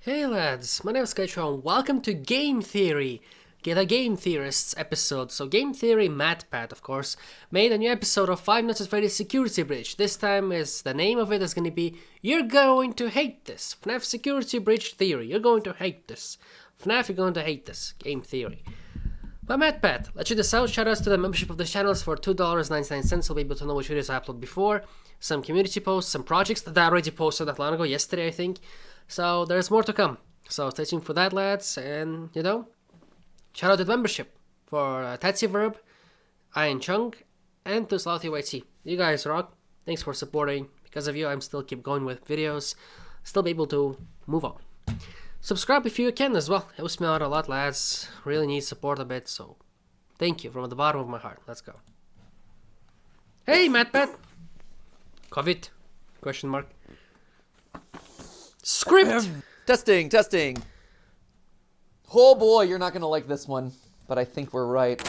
Hey lads, my name is Skychrew and welcome to Game Theory, the Game Theorists episode. So Game Theory Matpat, of course, made a new episode of Five Nights at Freddy's Security Breach. This time the name of it is going to be You're Going to Hate This. FNAF Security Breach Theory. You're going to hate this. FNAF, you're going to hate this. Game Theory. By Matpat. Let's check this out. Shoutouts to the membership of the channels for $2.99. You'll be able to know which videos I upload before. Some community posts, some projects that I already posted not long ago, yesterday I think. So there's more to come. So stay tuned for that, lads. And, you know, shout out to the membership for Tatsy Verb, Iron Chunk, and to Slouthy YT. You guys rock. Thanks for supporting. Because of you, I'm still keep going with videos. Still be able to move on. Subscribe if you can as well. It helps me out a lot, lads. Really need support a bit, so thank you from the bottom of my heart. Let's go. Hey, Matpat. COVID? Question mark. Script! Testing. Oh boy, you're not gonna like this one, but I think we're right.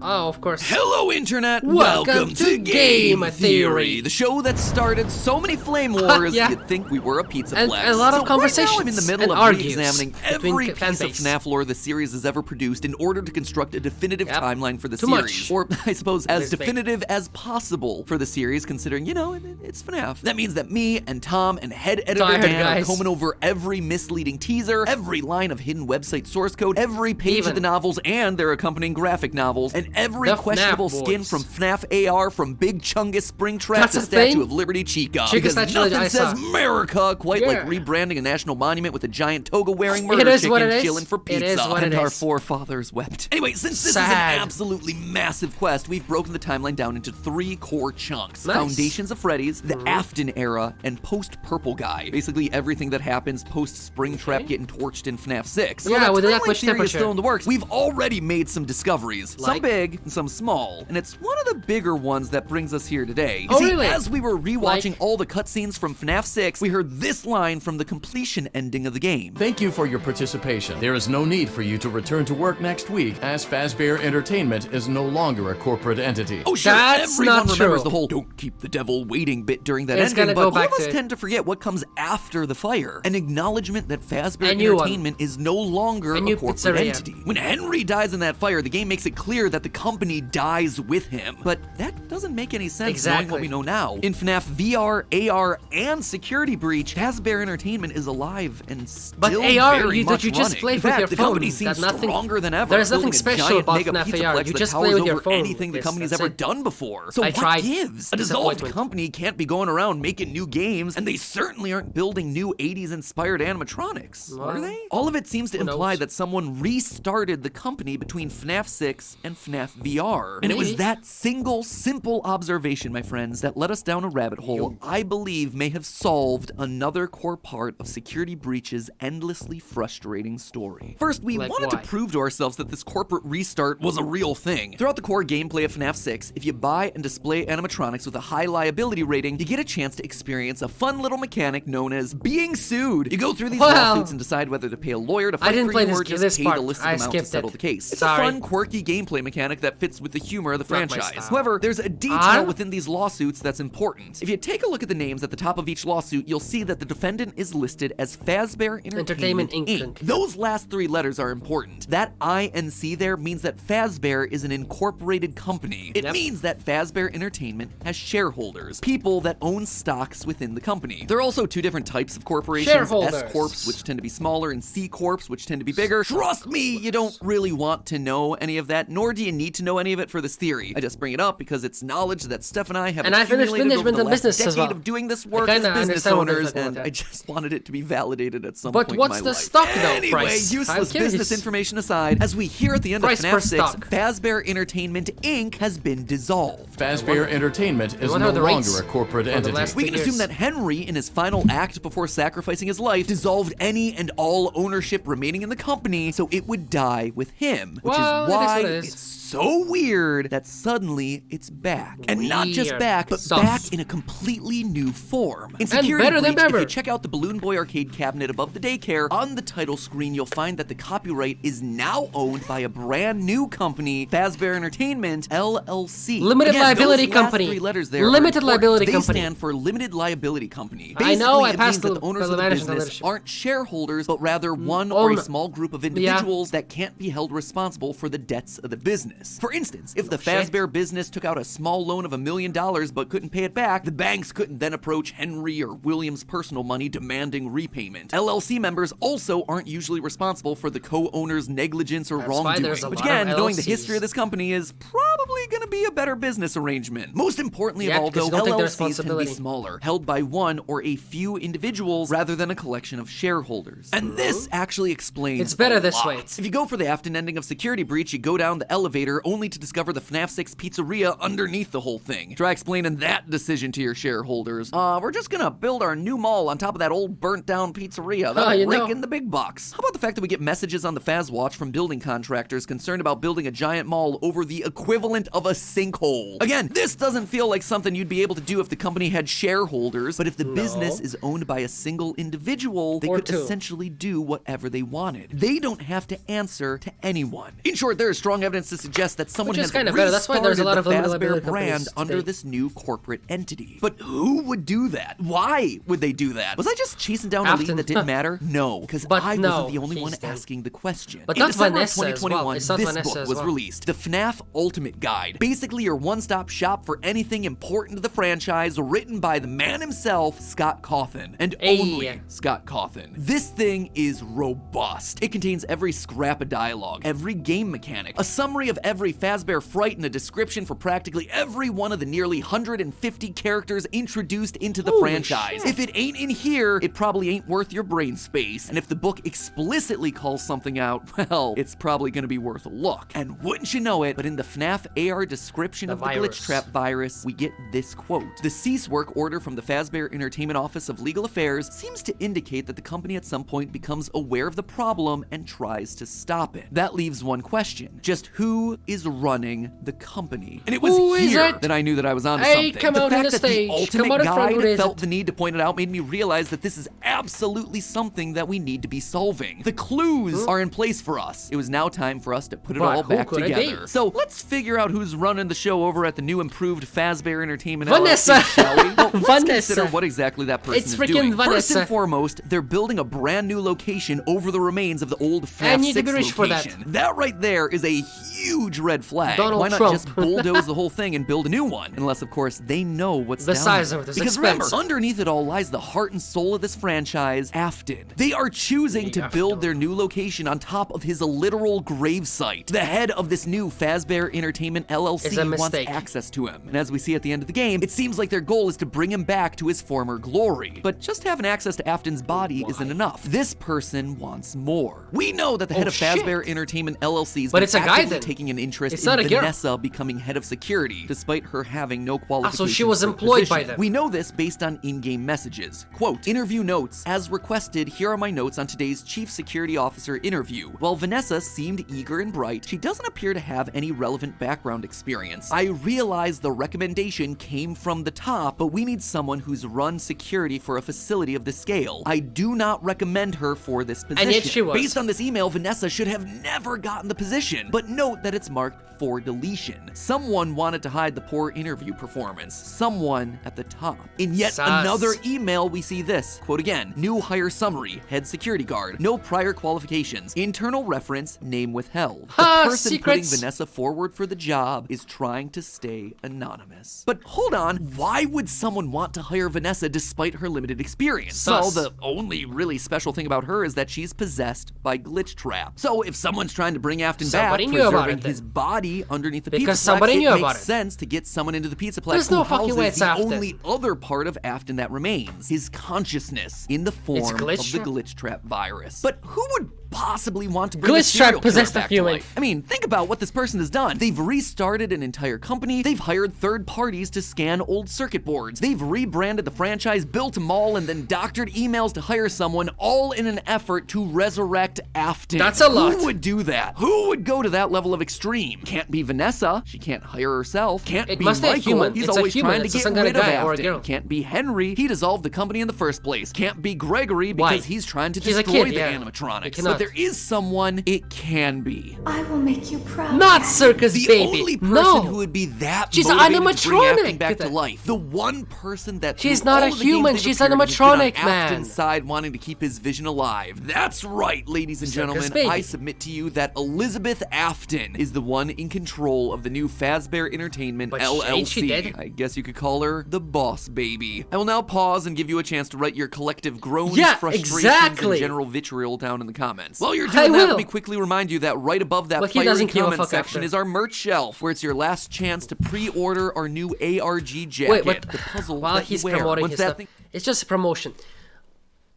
Oh, of course. Hello, Internet! Welcome to Game Theory, the show that started so many flame wars, Yeah. you'd think we were a Pizzaplex. And a lot of conversations Right now I'm in the middle and of argues re-examining between every fan piece of base. FNAF lore the series has ever produced in order to construct a definitive Yep. timeline for the Too series. much. Or, I suppose, as This big. definitive as possible for the series, considering, you know, it's FNAF. That means that me and Tom and head editor Tired, Dan guys. are combing over every misleading teaser, every line of hidden website source code, every page Even of the novels and their accompanying graphic novels, and every The questionable FNAF skin boys. from FNAF AR, from Big Chungus Springtrap That's to a Statue thing? of Liberty Chica. Chica Because statue I nothing saw. says America quite like Yeah. rebranding a national monument with a giant toga-wearing It murder is chicken what it is. chilling for It pizza. is what And it our is. forefathers wept. Anyway, since this is Sad. an absolutely massive quest, we've broken the timeline down into 3 core chunks. Nice. Foundations of Freddy's, the Afton era, and post-Purple Guy. Basically everything that happens post-Springtrap getting torched in FNAF 6. So Yeah, that with the timeline Aquash theory is temperature. still in the works. We've already made some discoveries. Some Like? big and some small. And it's one of the bigger ones that brings us here today. You Oh, see, really? as we were rewatching Like? all the cutscenes from FNAF 6, we heard this line from the completion ending of the game. Thank you for your participation. There is no need for you to return to work next week, as Fazbear Entertainment is no longer a corporate entity. Oh, sure, That's everyone not remembers true. the whole "don't keep the devil waiting" bit during that It's ending, gonna go but all back of us to it. tend to forget what comes after the fire. An acknowledgement that Fazbear A new one. Entertainment is no longer A a new corporate pizzeria. entity. When Henry dies in that fire, the game makes it clear that the company dies with him. But that doesn't make any sense knowing what Exactly. we know now. In FNAF VR, AR, and Security Breach, Fazbear Entertainment is alive and still But AR, very much you just running. play In with fact, your the phone. company seems That nothing- stronger than ever. There's nothing building a special giant about mega FNAF AR. Pizzaplex You that just towers play with your over phone anything the with this. company's That's ever it. done before. So I what tried. gives? A dissolved Disappointment. company can't be going around making new games, and they certainly aren't building new 80s-inspired animatronics, are Well, they? All of it seems to who imply knows? that someone restarted the company between FNAF 6 and FNAF VR. And it was Maybe. that single, simple observation, my friends, that led us down a rabbit hole I believe may have solved another core part of Security Breach's endlessly frustrating story. First, we Like wanted why? to prove to ourselves that this corporate restart was a real thing. Throughout the core gameplay of FNAF 6, if you buy and display animatronics with a high liability rating, you get a chance to experience a fun little mechanic known as being sued. You go through these Wow. lawsuits and decide whether to pay a lawyer to fight didn't for play you this- or just this pay part. the listed I amount to skipped settle it. the case. It's Sorry. a fun, quirky gameplay mechanic that fits with the humor of the Not my franchise. style. However, there's a detail Ah? within these lawsuits that's important. If you take a look at the names at the top of each lawsuit, you'll see that the defendant is listed as Fazbear Entertainment Inc. Inc. Those last 3 letters are important. That INC there means that Fazbear is an incorporated company. It Yep. means that Fazbear Entertainment has shareholders, people that own stocks within the company. There are also 2 different types of corporations, Shareholders. S-Corps, which tend to be smaller, and C-Corps, which tend to be bigger. Trust me, you don't really want to know any of that, nor do you need to know any of it for this theory. I just bring it up because it's knowledge that Steph and I have And I finished accumulated over management the and last business as decade well. of doing this I work as kinda business understand what you're owners, talking and about. I just wanted it to be validated at some But point what's in my the life. stock, though, Anyway, price? I'm useless curious. business information aside, as we hear at the end Price of per FNAF 6, stock. Fazbear Entertainment Inc. has been dissolved. Fazbear Entertainment is what no are the rates longer a corporate for the entity. last We can 2 assume years? that Henry, in his final act before sacrificing his life, dissolved any and all ownership remaining in the company so it would die with him, which Well, is it is why what it is. it's so weird that suddenly it's back. And not just Weird. back, but Sus. back in a completely new form. In Security better than Breach, if ever. you check out the Balloon Boy arcade cabinet above the daycare, on the title screen you'll find that the copyright is now owned by a brand new company, Fazbear Entertainment, LLC. Limited Again, liability those last company. three letters there are Limited important. liability They company. stand for Limited Liability Company. I know, I Basically, it passed means that the owners of the management business leadership. aren't shareholders, but rather one or a Owner. small group of individuals that can't be held responsible for the debts of the business. For instance, if the shit. Fazbear business took out a small loan of $1 million but couldn't pay it back, the banks couldn't then approach Henry or William's personal money demanding repayment. LLC members also aren't usually responsible for the co-owner's negligence or That's why wrongdoing, there's a which lot of again, knowing the LLCs. history of this company is probably going to be a better business arrangement. Most importantly Yeah, of all, because though, you don't take the LLCs can be responsibility. smaller, held by one or a few individuals rather than a collection of shareholders. And this actually explains It's better a this lot. way. If you go for the Afton ending of Security Breach, you go down the elevator only to discover the FNAF 6 pizzeria underneath the whole thing. Try explaining that decision to your shareholders. We're just gonna build our new mall on top of that old burnt down pizzeria. That'll you rake know. in the big bucks. How about the fact that we get messages on the Faz Watch from building contractors concerned about building a giant mall over the equivalent of a sinkhole? Again, this doesn't feel like something you'd be able to do if the company had shareholders, but if the business is owned by a single individual, they Or could two. essentially do whatever they wanted. They don't have to answer to anyone. In short, there is strong evidence to suggest that someone Which is has kind of better. That's why there's a lot of restarted limited the Fazbear liability brand companies under today. this new corporate entity. But who would do that? Why would they do that? Was I just chasing down a lead Afton. that didn't matter? No, because But I no, wasn't the only one he's dead. asking the question. But In that's December Vanessa of as well. 2021, It's not this Vanessa book as was well. released, the FNAF Ultimate Guide. Basically your one-stop shop for anything important to the franchise, written by the man himself, Scott Cawthon, and Hey. only Scott Cawthon. This thing is robust. It contains every scrap of dialogue, every game mechanic, a summary of every Fazbear fright, and a description for practically every one of the nearly 150 characters introduced into the Holy franchise. shit. If it ain't in here, it probably ain't worth your brain space. And if the book explicitly calls something out, well, it's probably gonna be worth a look. And wouldn't you know it, but in the FNAF AR description The of the virus. glitch trap virus, we get this quote. The cease work order from the Fazbear Entertainment Office of Legal Affairs seems to indicate that the company at some point becomes aware of the problem and tries to stop it. That leaves one question. Just who is running the company? And it was Who is here it? that I knew that I was onto Hey, something. come The out on fact the that stage. the Come Ultimate out in front, who Guide is felt it? the need to point it out made me realize that this is absolutely something that we need to be solving. The clues are in place for us. It was now time for us to put it But all who back could it together. be? So let's figure out who's running the show over at the new improved Fazbear Entertainment Vanessa. LLC, shall we? Well, let's Vanessa. consider what exactly that person It's is freaking doing. First Vanessa. and foremost, they're building a brand new location over the remains of the old FNAF I need to 6 be rich for that. location. That right there is a huge red flag. Donald Why not Trump. just bulldoze the whole thing and build a new one? Unless, of course, they know what's The down size there. of it is Because expensive. remember, underneath it all lies the heart and soul of this franchise, Afton. They are choosing to build Afton. their new location on top of his literal gravesite. The head of this new Fazbear Entertainment Is a LLC wants mistake. access to him. And as we see at the end of the game, it seems like their goal is to bring him back to his former glory. But just having access to Afton's body isn't enough. This person wants more. We know that the head Oh, of shit. Fazbear Entertainment LLC is But it's a guy actively then. taking an interest It's in not a girl. Vanessa becoming head of security, despite her having no qualifications. she was for the employed by position. them. We know this based on in-game messages. Quote, interview notes. As requested, here are my notes on today's Chief Security Officer interview. While Vanessa seemed eager and bright, she doesn't appear to have any relevant background experience. I realize the recommendation came from the top, but we need someone who's run security for a facility of this scale. I do not recommend her for this position. And yet she was. Based on this email, Vanessa should have never gotten the position. But note that it's marked for deletion. Someone wanted to hide the poor interview performance. Someone at the top. In yet Sus. another email, we see this. Quote again, new hire summary, head security guard, no prior qualifications, internal reference, name withheld. The Ha, person secrets. putting Vanessa forward for the job is trying to stay anonymous. But hold on, why would someone want to hire Vanessa despite her limited experience? Sus. So the only really special thing about her is that she's possessed by Glitch Trap. So if someone's trying to bring Afton Somebody back, knew about preserving it then. his body underneath the Because Pizzaplex, somebody knew it about makes it. sense to get someone into the Pizzaplex There's who no fucking way houses it's the Afton. only other part of Afton that remains, his consciousness in the form of the Glitch Trap? Glitch Trap virus. But who would possibly want to bring a Glitch serial trap killer possessed a back to human. life? I mean, think about what this person has done. They've restarted an entire company. They've hired third parties to scan old circuit boards. They've rebranded the franchise, built a mall, and then doctored emails to hire someone, all in an effort to resurrect Afton. That's a lot. Who would do that? Who would go to that level of extreme? Can't be Vanessa. She can't hire herself. Can't It be must be a Michael. human. He's It's a always human. trying to It's get some kind rid of of guy or a Afton. girl. Can't be Henry. He dissolved the company in the first place. Can't be Gregory Why? because he's trying to He's a destroy kid, the yeah. animatronics. He cannot. But there is someone it can be. I will make you proud. Not Circus The Baby. only person No. who would be that She's motivated to bring animatronic. Afton back to life. The one person that She's through not all a of the games human, they've she's appeared in has been on animatronic, man. Afton's side wanting to keep his vision alive. That's right, ladies and Circus gentlemen. Baby. I submit to you that Elizabeth Afton is the one in control of the new Fazbear Entertainment But LLC. ain't she dead? I guess you could call her the boss baby. I will now pause and give you a chance to write your collective groans, Yeah, frustrations, exactly. and general vitriol down in the comments. While you're I doing that, will. let me quickly remind you that right above that Look, he fiery doesn't give a comment fuck section after. is our merch shelf, where it's your last chance to pre-order our new ARG jacket. Wait, what? The puzzle While that he's you wear. promoting What's his that stuff, thing? it's just a promotion.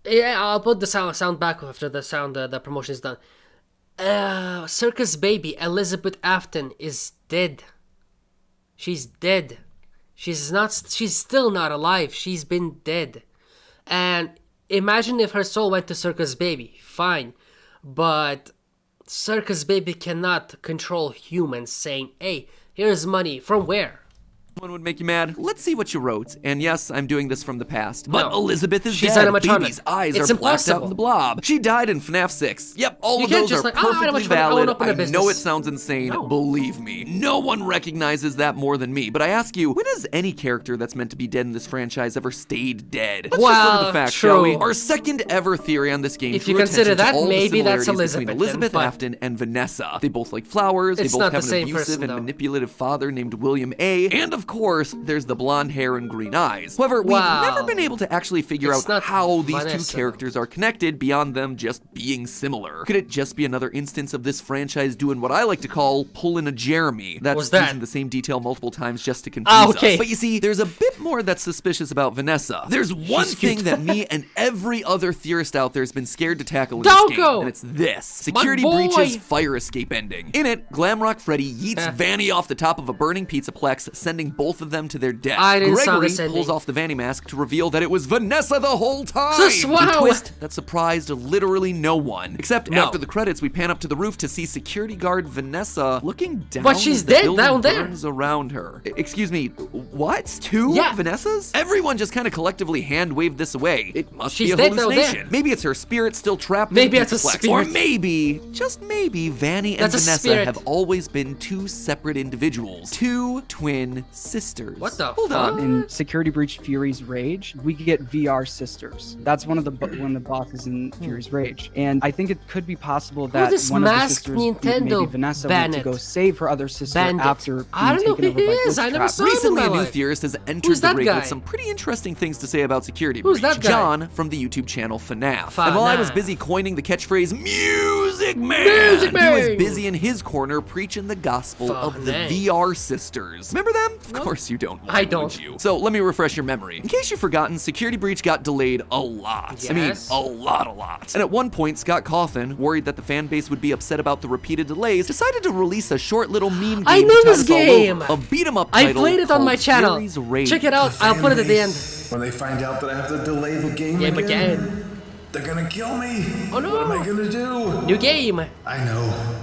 Yeah, I'll put the sound back after the promotion is done. Circus Baby Elizabeth Afton is dead. She's dead. She's still not alive. She's been dead. And imagine if her soul went to Circus Baby. Fine. But Circus Baby cannot control humans saying, hey, here's money. From where? One would make you mad. Let's see what you wrote. And yes, I'm doing this from the past. But No. Elizabeth is She's dead. animatronic. Baby's eyes It's are blacked out impossible. in the blob. She died in FNAF 6. Yep, all You of can't those just are like, oh, perfectly animatronic, I wanna valid. open a I know business. it sounds insane. No. Believe me. No one recognizes that more than me. But I ask you, when has any character that's meant to be dead in this franchise ever stayed dead? Let's just look at the Well, facts, shall we? true. Our second ever theory on this game If you drew consider attention to that, all the maybe that's similarities between Elizabeth, Elizabeth then, but- Afton and Vanessa. They both like flowers. It's they not both the have an same abusive person, and though. manipulative father named William A. And of course, there's the blonde hair and green eyes. However, we've Wow. never been able to actually figure It's out not how these Vanessa, two characters are connected beyond them just being similar. Could it just be another instance of this franchise doing what I like to call pulling a Jeremy? That's What's that? using the same detail multiple times just to confuse okay. us. But you see, there's a bit more that's suspicious about Vanessa. There's one She's thing cute. that me and every other theorist out there has been scared to tackle in Don't this game, go! and it's this. Security boy! Breach's fire escape ending. In it, Glamrock Freddy yeets Vanny off the top of a burning Pizzaplex, sending both of them to their death. I didn't saw Gregory this ending. pulls off the Vanny mask to reveal that it was Vanessa the whole time. Sus, A wow. twist that surprised literally no one. Except No. after the credits, we pan up to the roof to see security guard Vanessa looking down. But she's as the dead building down there. burns around her. Excuse me, what? Two Yeah. Vanessas? Everyone just kind of collectively hand waved this away. It must She's be a dead down hallucination. there. Maybe it's her spirit still trapped Maybe in the it's a Pizzaplex. spirit. Or maybe, just maybe, Vanny and That's a Vanessa spirit. have always been two separate individuals. Two twin sisters. What the Hold fuck? on. In Security Breach Fury's Rage, we get VR sisters. That's one of the bosses in Fury's Rage, and I think it could be possible that this one of the masked sisters, Nintendo maybe Vanessa, went to bandit? go save her other sister Bandit. after being I don't know taken who over he by is. I never Glitch saw him in Recently, my a new life. theorist has entered Who's the that ring guy? with some pretty interesting things to say about Security Who's Breach. that guy? John from the YouTube channel FNAF. And while I was FNAF. busy coining the catchphrase Music Man, Music he was Man! busy in his corner preaching the gospel of the FNAF. VR sisters. Remember them? Of course you don't. Why I would don't. you? So let me refresh your memory. In case you've forgotten, Security Breach got delayed a lot. I mean, Yes. a lot. And at one point, Scott Cawthon, worried that the fan base would be upset about the repeated delays, decided to release a short little meme game I know to tout this us all game. over. A beat-em-up I title played it on my called channel. Fury's Rage. Check it out. I'll put it at the end. When they find out that I have to delay the game Game again, again. they're gonna kill me. Oh, no. What am I gonna do? New game. I know.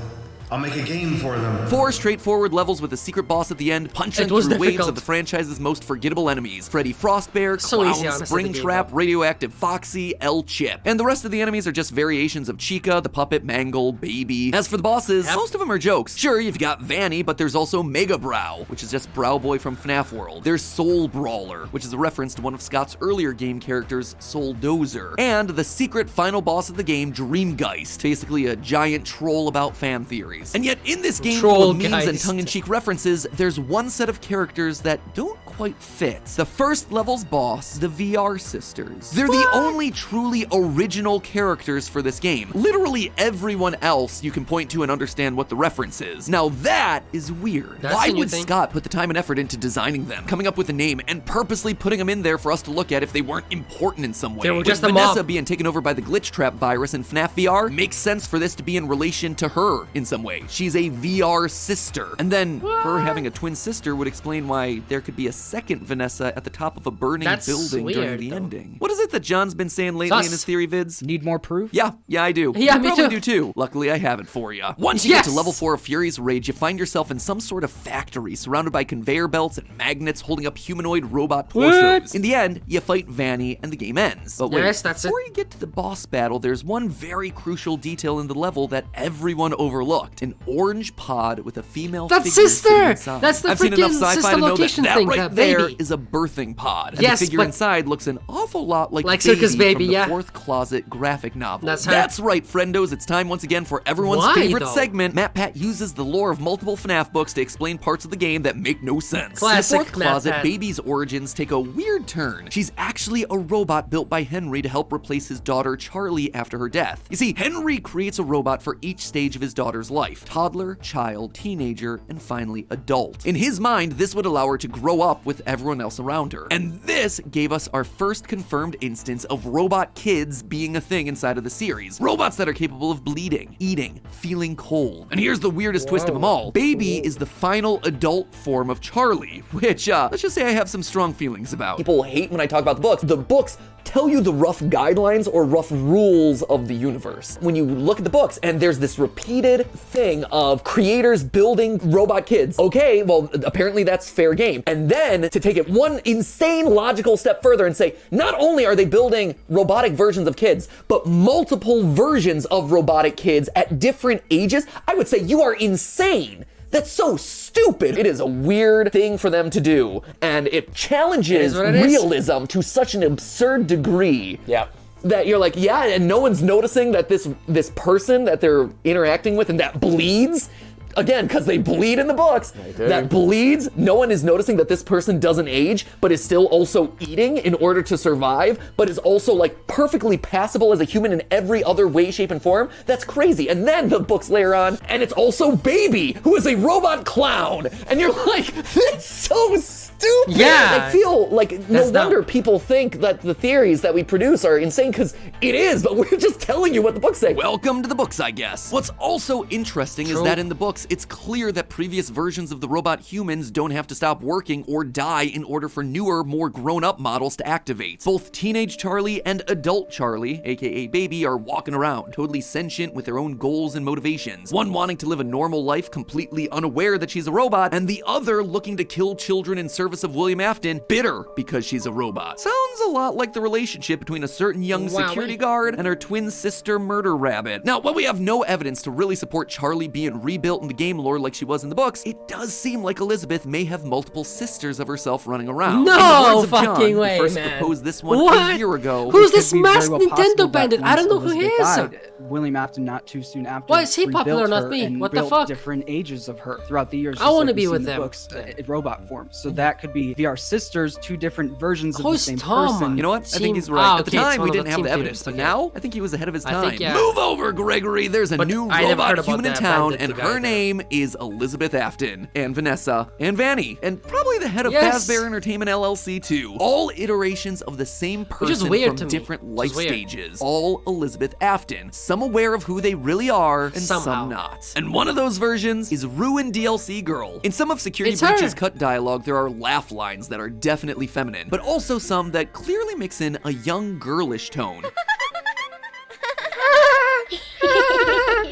I'll make a game for them. 4 straightforward levels with a secret boss at the end, punching It was through waves difficult. of the franchise's most forgettable enemies. Freddy Frostbear, So Clown, easy, honestly, the game, Springtrap, though. Radioactive Foxy, L-Chip. And the rest of the enemies are just variations of Chica, the Puppet, Mangle, Baby. As for the bosses, most of them are jokes. Sure, you've got Vanny, but there's also Mega Brow, which is just Brow Boy from FNAF World. There's Soul Brawler, which is a reference to one of Scott's earlier game characters, Soul Dozer. And the secret final boss of the game, Dreamgeist, basically a giant troll about fan theory. series. And yet in this game Troll full of memes and Geist. tongue-in-cheek references, there's one set of characters that don't quite fit. The first level's boss, the VR sisters. They're the only truly original characters for this game. Literally everyone else you can point to and understand what the reference is. Now that is weird. That's Why a new would thing. Scott put the time and effort into designing them, coming up with a name, and purposely putting them in there for us to look at if they weren't important in some way? They were With just a Vanessa mob. being taken over by the glitch trap virus in FNAF VR, makes sense for this to be in relation to her in some way. She's a VR sister. And then her having a twin sister would explain why there could be a second Vanessa at the top of a burning That's building during weird, the though. ending. What is it that John's been saying lately in Sus. his theory vids? Need more proof? Yeah, I do. Yeah, you me probably too. do too. Luckily, I have it for you. Once you Yes! get to level 4 of Fury's Rage, you find yourself in some sort of factory surrounded by conveyor belts and magnets holding up humanoid robot torsos. In the end, you fight Vanny and the game ends. But wait, Yes, that's it. before you get to the boss battle, there's one very crucial detail in the level that everyone overlooked. An orange pod with a female That's figure sister! sitting inside. That's the I've seen enough freaking sci-fi sister to know location that thing, right that there baby. is a birthing pod. And Yes, the figure but- inside looks an awful lot like Circus Baby, from the yeah. Fourth Closet graphic novel. That's her. That's right, friendos. It's time once again for everyone's Why, favorite though? segment. Matpat uses the lore of multiple FNAF books to explain parts of the game that make no sense. Classic In the Fourth Closet, Matpat. Baby's origins take a weird turn. She's actually a robot built by Henry to help replace his daughter Charlie after her death. You see, Henry creates a robot for each stage of his daughter's life: toddler, child, teenager, and finally adult. In his mind, this would allow her to grow up with everyone else around her. And this gave us our first confirmed instance of robot kids being a thing inside of the series. Robots that are capable of bleeding, eating, feeling cold. And here's the weirdest twist of them all. Baby is the final adult form of Charlie, which, let's just say I have some strong feelings about. People hate when I talk about the books. The books tell you the rough guidelines or rough rules of the universe. When you look at the books and there's this repeated thing of creators building robot kids, okay, well, apparently that's fair game. And then to take it one insane logical step further and say, not only are they building robotic versions of kids, but multiple versions of robotic kids at different ages, I would say you are insane. That's so stupid. It is a weird thing for them to do, and it challenges what it is. realism to such an absurd degree. Yeah. That you're like, yeah, and no one's noticing that this person that they're interacting with and that bleeds. Again, because they bleed in the books, that bleeds, no one is noticing that this person doesn't age, but is still also eating in order to survive, but is also like perfectly passable as a human in every other way, shape, and form. That's crazy. And then the books layer on, and it's also Baby, who is a robot clown. And you're like, that's so stupid. Yeah. I feel like no That's wonder dumb. people think that the theories that we produce are insane, because it is, but we're just telling you what the books say. Welcome to the books, I guess. What's also interesting is True. that in the books, it's clear that previous versions of the robot humans don't have to stop working or die in order for newer, more grown-up models to activate. Both teenage Charlie and adult Charlie, aka Baby, are walking around, totally sentient with their own goals and motivations. One wanting to live a normal life, completely unaware that she's a robot, and the other looking to kill children in service of William Afton, bitter because she's a robot. Sounds a lot like the relationship between a certain young Wow. security guard and her twin sister Murder Rabbit. Now, while we have no evidence to really support Charlie being rebuilt in the game lore like she was in the books, it does seem like Elizabeth may have multiple sisters of herself running around. No In the words of John, fucking who way, first man. proposed this one What? a year ago. Who's It could this be very masked well Nintendo possible that bandit? I once don't know who he Elizabeth is. died, William Afton, not too soon after, Why is he popular, rebuilt not her me? and What the built fuck? different ages of her throughout the years. I just wanna like we be see with in the them. books, in robot form. So that could be VR sisters, two different versions of the Who's same Tom? person. You know what? I think he's Team- right. At the okay, it's time, one we of didn't the have team the evidence, theories, but okay. now I think he was ahead of his I time. think, yeah. Move over, Gregory. There's a But new I never heard robot about human in that town, bandit and guy her there. name is Elizabeth Afton, and Vanessa, and Vanny, and probably the head of Yes. Fazbear Entertainment LLC too. All iterations of the same Which is person weird from to me. different Which life is weird. stages. All Elizabeth Afton. Some aware of who they really are, and Somehow. some not. And one of those versions is Ruined DLC Girl. In some of Security It's her. Breach's cut dialogue, there are laugh lines that are definitely feminine, but also some that clearly mix in a young girlish tone.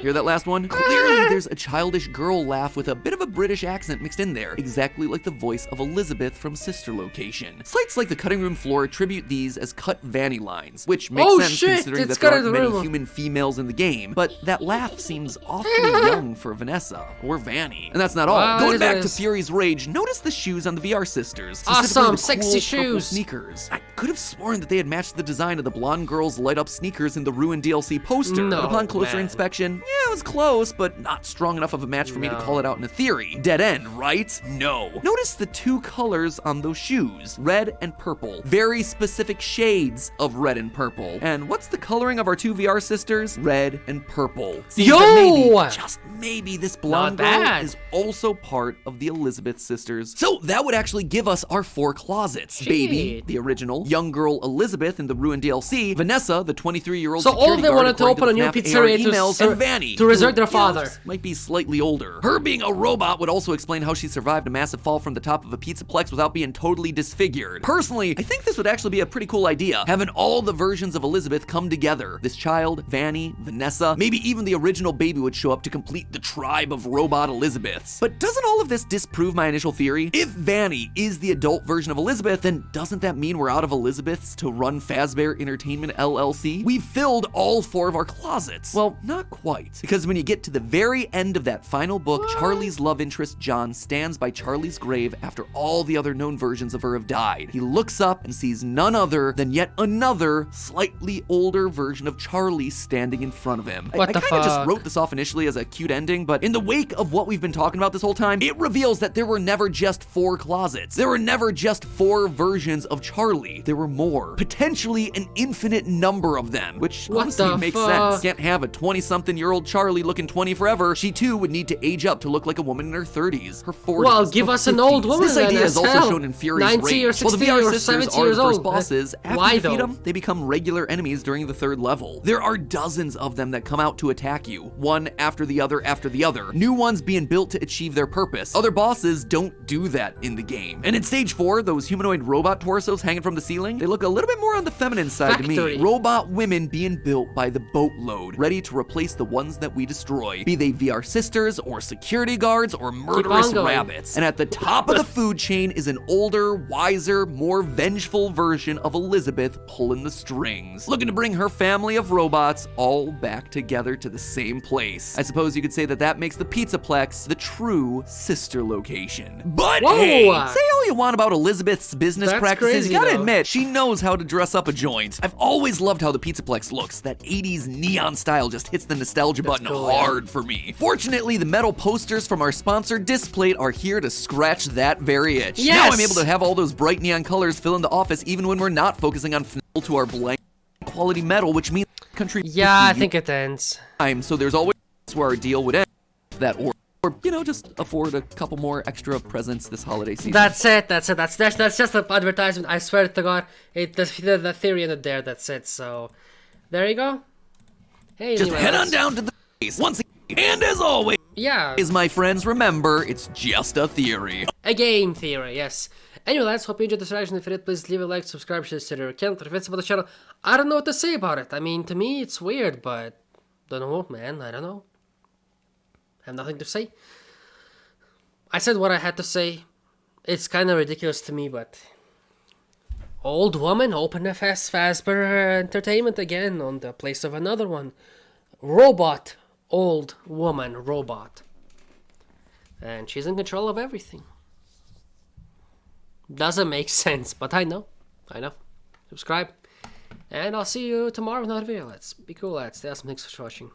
Hear that last one? Clearly there's a childish girl laugh with a bit of a British accent mixed in there, exactly like the voice of Elizabeth from Sister Location. Sites like the Cutting Room Floor attribute these as cut Vanny lines, which makes Oh, sense shit, considering it's that there cut aren't in the many room. human females in the game, but that laugh seems awfully young for Vanessa, or Vanny. And that's not all. Wow, Going it back to is. Fury's Rage, notice the shoes on the VR sisters. Awesome, specifically the sexy cool purple shoes. sneakers. I could have sworn that they had matched the design of the blonde girl's light up sneakers in the Ruined DLC poster, No, but upon closer man. inspection, that was close, but not strong enough of a match for me to call it out in a theory. Dead end, right? No. Notice the two colors on those shoes, red and purple. Very specific shades of red and purple. And what's the coloring of our two VR sisters? Red and purple. Seems that maybe, just maybe, this blonde girl is also part of the Elizabeth sisters. So that would actually give us our 4 closets. Shit. Baby, the original, young girl Elizabeth in the ruined DLC, Vanessa, the 23-year-old So all of them wanted to open a new pizzeria emails, and Vanny, to resurrect their father. Might be slightly older. Her being a robot would also explain how she survived a massive fall from the top of a Pizzaplex without being totally disfigured. Personally, I think this would actually be a pretty cool idea, having all the versions of Elizabeth come together. This child, Vanny, Vanessa, maybe even the original baby would show up to complete the tribe of robot Elizabeths. But doesn't all of this disprove my initial theory? If Vanny is the adult version of Elizabeth, then doesn't that mean we're out of Elizabeths to run Fazbear Entertainment LLC? We've filled all 4 of our closets. Well, not quite. Because when you get to the very end of that final book, Charlie's love interest, John, stands by Charlie's grave after all the other known versions of her have died. He looks up and sees none other than yet another, slightly older version of Charlie standing in front of him. I kind of just wrote this off initially as a cute ending, but in the wake of what we've been talking about this whole time, it reveals that there were never just 4 closets. There were never just 4 versions of Charlie. There were more. Potentially an infinite number of them, which honestly makes sense. Can't have a 20-something-year-old Charlie looking 20 forever. She too would need to age up to look like a woman in her 30s, her 40s. Well, give us an old woman. This idea is also shown in Fury's 90 or 60 While the VR or sisters 70 are years the first old. bosses, after Why you defeat though? them, they become regular enemies during the 3rd level. There are dozens of them that come out to attack you, one after the other after the other. New ones being built to achieve their purpose. Other bosses don't do that in the game. And in stage 4, those humanoid robot torsos hanging from the ceiling, they look a little bit more on the feminine side to me. Robot women being built by the boatload, ready to replace the ones that we destroy, be they VR sisters or security guards or murderous rabbits. And at the top of the food chain is an older, wiser, more vengeful version of Elizabeth pulling the strings, looking to bring her family of robots all back together to the same place. I suppose you could say that that makes the Pizzaplex the true sister location. But hey, say all you want about Elizabeth's business practices, you gotta admit, she knows how to dress up a joint. I've always loved how the Pizzaplex looks. That 80s neon style just hits the nostalgia button hard for me. Fortunately, the metal posters from our sponsor Displate are here to scratch that very itch. Now I'm able to have all those bright neon colors fill in the office even when we're not focusing on FNAF to our blank quality metal, which means country. Yeah, I think it ends. So there's always where our deal would end. That or you know, just afford a couple more extra presents this holiday season. That's it. That's just an advertisement. I swear to God, the theory ended there. That's it. So there you go. Hey, just head on down to the base once again, and as always, my friends, remember it's just a theory. A game theory, yes. Anyway, lads, hope you enjoyed this reaction. If you did, please leave a like, subscribe, share this video, if it's about the channel. I don't know what to say about it. I mean, to me, it's weird, but don't know, man. I don't know. I have nothing to say. I said what I had to say. It's kind of ridiculous to me, but old woman open a Fazbear Entertainment again on the place of another one. Robot, old woman, robot. And she's in control of everything. Doesn't make sense, but I know. Subscribe. And I'll see you tomorrow with another video. Let's be cool, lads. Stay awesome. Thanks for watching.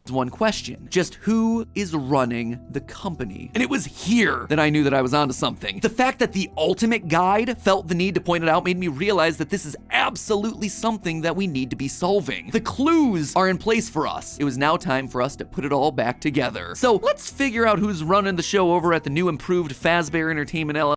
One question, just who is running the company? And it was here that I knew that I was onto something. The fact that the ultimate guide felt the need to point it out made me realize that this is absolutely something that we need to be solving. The clues are in place for us. It was now time for us to put it all back together. So let's figure out who's running the show over at the new improved Fazbear Entertainment LLC.